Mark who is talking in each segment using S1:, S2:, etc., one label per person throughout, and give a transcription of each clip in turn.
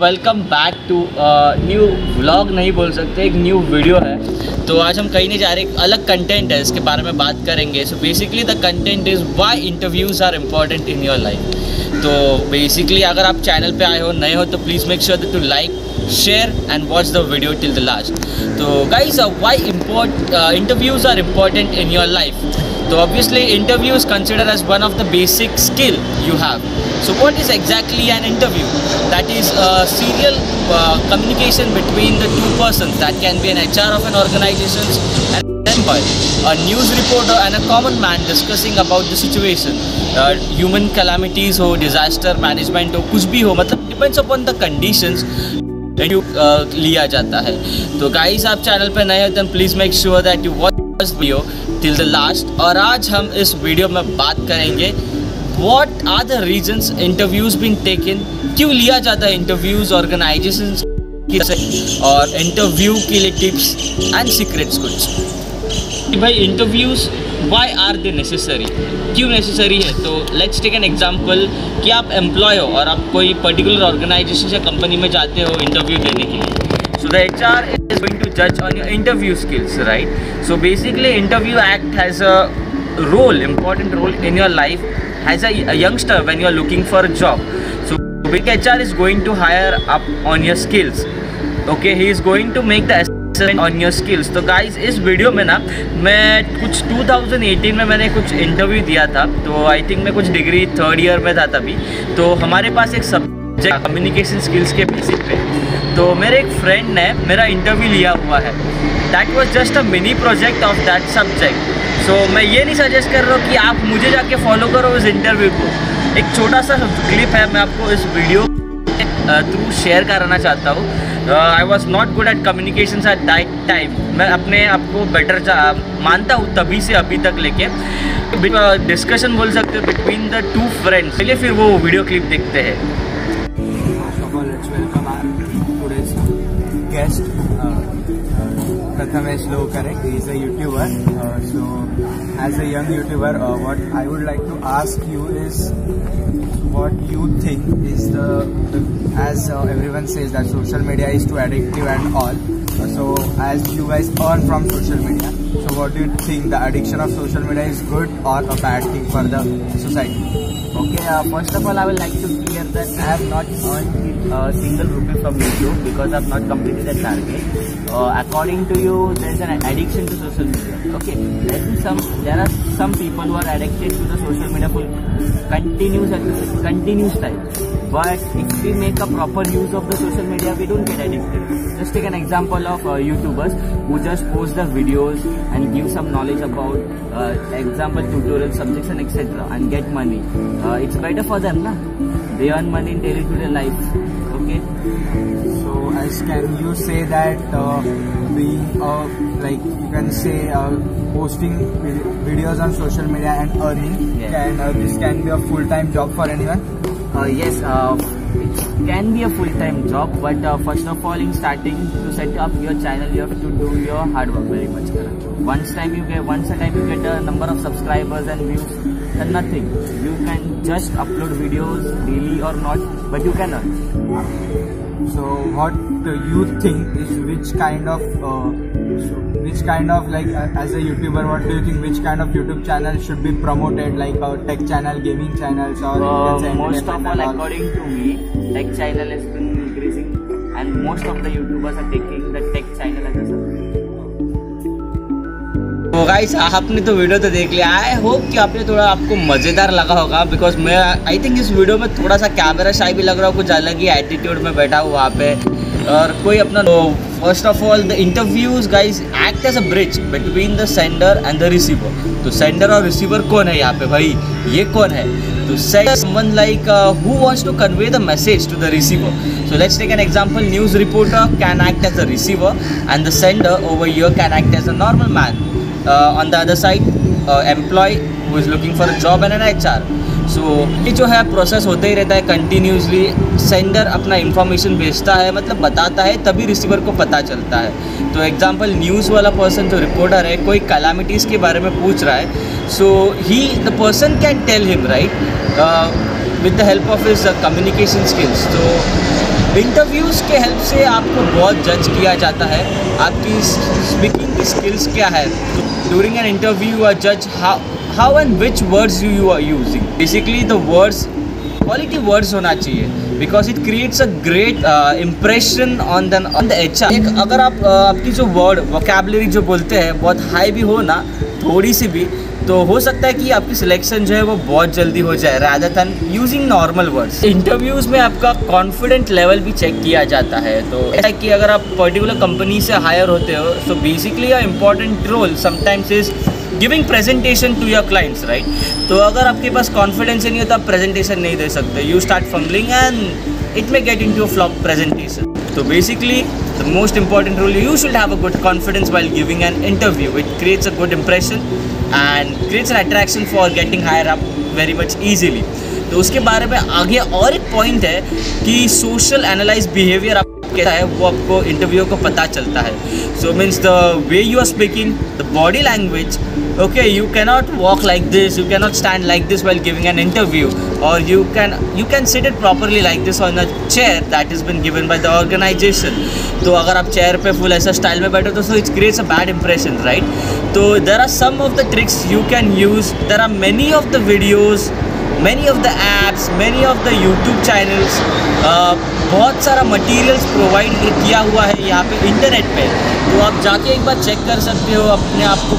S1: Welcome back to new vlog, नहीं बोल सकते, एक न्यू वीडियो है। तो आज हम कहीं नहीं जा रहे, एक अलग कंटेंट है, इसके बारे में बात करेंगे। So basically the content is why interviews are important in your life. तो बेसिकली अगर आप चैनल पे आए हो, नए हो, तो please make sure to like, share and watch the video till the last. तो guys why interviews are important in your life. So obviously interview is considered as one of the basic skill you have. So what is exactly an interview? That is a serial communication between the two persons. That can be an HR of an organization and an employee, a news reporter and a common man discussing about the situation, human calamities हो, disaster management हो, कुछ भी हो, मतलब depends upon the conditions लिया जाता है। तो गाइस आप चैनल पे नए हैं तो please make sure that you watch video till the last. और आज हम इस वीडियो में बात करेंगे what are the reasons interviews been taken, क्यों लिया जाता है इंटरव्यूज ऑर्गेनाइजेशंस की, और इंटरव्यू के लिए टिप्स एंड सीक्रेट्स कुछ। भाई interviews why are they necessary, क्यों नेसेसरी है? तो लेट्स टेक एन एग्जाम्पल कि आप एम्प्लॉय हो और आप कोई पर्टिकुलर ऑर्गेनाइजेशन या कंपनी में जाते हो इंटरव्यू देने के लिए। So the HR is going to judge on your interview skills, right? So basically interview act has a role, important role in your life as a youngster when you are looking for a job. So big HR is going to hire up on your skills. Okay, he is going to make the assessment on your skills. तो guys इस video में ना मैं कुछ 2018 में मैंने कुछ interview दिया था। तो आई थिंक मैं कुछ डिग्री 3rd ईयर में था तभी। तो हमारे पास एक सब्जेक्ट कम्युनिकेशन स्किल्स के बेसिस पे, तो मेरे एक फ्रेंड ने मेरा इंटरव्यू लिया हुआ है। That was just a mini project of that subject. So मैं ये नहीं सजेस्ट कर रहा हूँ कि आप मुझे जाके फॉलो करो इस इंटरव्यू को। एक छोटा सा क्लिप है, मैं आपको इस वीडियो थ्रू शेयर करना चाहता हूँ। I was not good at communication at that time. मैं अपने आप को बेटर मानता हूँ तभी से अभी तक लेके। डिस्कशन बोल सकते हो बिटवीन द टू फ्रेंड्स। चलिए फिर वो वीडियो क्लिप देखते हैं।
S2: Guest Prathamesh Lokare. He is a YouTuber. So as a young YouTuber, what I would like to ask you is what you think is as everyone says that social media is too addictive and all. So as you guys earn from social media, so what do you think, the addiction of social media is good or a bad thing for the society?
S1: Okay, first of all I would like to clear that I have not earned a single rupee from YouTube because I have not completed that target. According to you, there is an addiction to social media. Okay, there are some people who are addicted to the social media for continuous time. But if we make a proper use of the social media, we don't get addicted. Just take an example of YouTubers who just post the videos and give some knowledge about example tutorial subjects and etc. and get money. It's better for them, na? They earn money in day-to-day life. Okay.
S2: So as can you say that being like you can say posting videos on social media and earning, this can be a full-time job for anyone?
S1: Yes, it can be a full-time job, but first of all, in starting to set up your channel, you have to do your hard work very much. Once a time you get a number of subscribers and views, then nothing. You can just upload videos daily or not, but you can earn.
S2: So what you think is which kind of like as a YouTuber, what do you think, which kind of YouTube channel should be promoted, like a tech channel, gaming channels, or
S1: most of all, according to me, tech channel has been increasing and most of the YouTubers are taking the tech channel as a subject. तो guys आपने तो video तो देख लिया। I hope कि आपने थोड़ा आपको मज़ेदार लगा होगा, बिकॉज मैं आई थिंक इस वीडियो में थोड़ा सा कैमरा शाई भी लग रहा हो, कुछ अलग ही एटीट्यूड में बैठा हूँ वहाँ पे और कोई अपना। First of all the interviews guys act as a bridge between the sender and the receiver. तो सेंडर और रिसीवर कौन है यहाँ पे भाई, ये कौन है? तो sender someone like who wants to convey the message to the receiver. So let's take an example. News reporter can act as a receiver and the sender over here can act as a normal man. On the other side, employee who is looking for a job and an HR. So ये जो है process होता ही रहता है continuously. Sender अपना information भेजता है, मतलब बताता है, तभी रिसीवर को पता चलता है। तो एग्जांपल न्यूज़ वाला पर्सन जो रिपोर्टर है कोई कैलामिटीज़ के बारे में पूछ रहा है, so the person can tell him right with the help of his communication skills. So interviews के हेल्प से आपको बहुत जज किया जाता है, आपकी स्पीकिंग की स्किल्स क्या है। ड्यूरिंग एन इंटरव्यू आर जज how and which words you are using. Basically the words quality words होना चाहिए, because it creates a great impression on the HR. एक अगर आप आपकी जो वर्ड वोकैबुलरी जो बोलते हैं बहुत हाई भी हो ना, थोड़ी सी भी, तो हो सकता है कि आपकी सिलेक्शन जो है वो बहुत जल्दी हो जाए rather than using normal words. Interviews में आपका कॉन्फिडेंट लेवल भी चेक किया जाता है। तो ऐसा कि अगर आप पर्टिकुलर कंपनी से हायर होते हो, so basically a important role sometimes is giving presentation to your clients, right. तो अगर आपके पास कॉन्फिडेंस नहीं है तो आप प्रेजेंटेशन नहीं दे सकते, you start fumbling and it may get into a flop presentation. तो basically the most important role, you should have a good confidence while giving an interview. It creates a good impression and creates an attraction for getting hire up very much easily. तो उसके बारे में आगे और एक point है कि social analyse behaviour कैसा है वो आपको इंटरव्यू को पता चलता है। So means the way you are speaking, the body language, okay, you cannot walk like this, you cannot stand like this while giving an interview, or you can sit it properly like this on a chair that has been given by the organization. तो अगर आप chair पे full ऐसा style में बैठो तो so it creates a bad impression, right? तो there are some of the tricks you can use, there are many of the videos, many of the apps, many of the YouTube channels, बहुत सारा materials provide किया हुआ है यहाँ पे internet पे। तो आप जाके एक बार चेक कर सकते हो, अपने आप को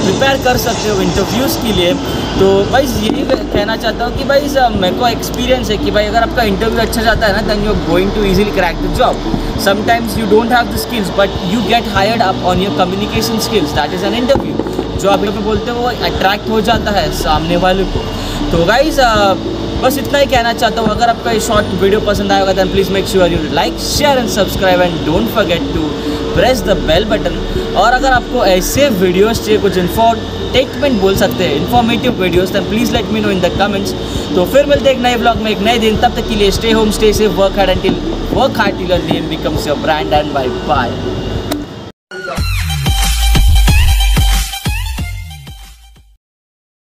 S1: प्रिपेयर कर सकते हो इंटरव्यूज़ के लिए। तो भाई यही कहना चाहता हूँ कि भाई मेरे को एक्सपीरियंस है कि भाई अगर आपका इंटरव्यू अच्छा जाता है ना, then you are going to easily crack the job. Sometimes you don't have the skills but you get hired up on your communication skills, that is an interview. जो आप यहाँ पे बोलते हो वो अट्रैक्ट हो जाता है सामने वाले को। तो गाइज बस इतना ही कहना चाहता हूँ। अगर आपका ये शॉर्ट वीडियो पसंद आएगा then please make sure you like, share and subscribe and don't forget to press the bell button. और अगर आपको ऐसे वीडियोस चाहिए, कुछ इन्फॉर्मेटिव बोल सकते हैं, informative videos, then please let me know in the comments. तो फिर मिलते हैं एक नए व्लॉग में एक नए दिन। तब तक के लिए stay home, stay safe, work hard till your name becomes your brand and bye bye.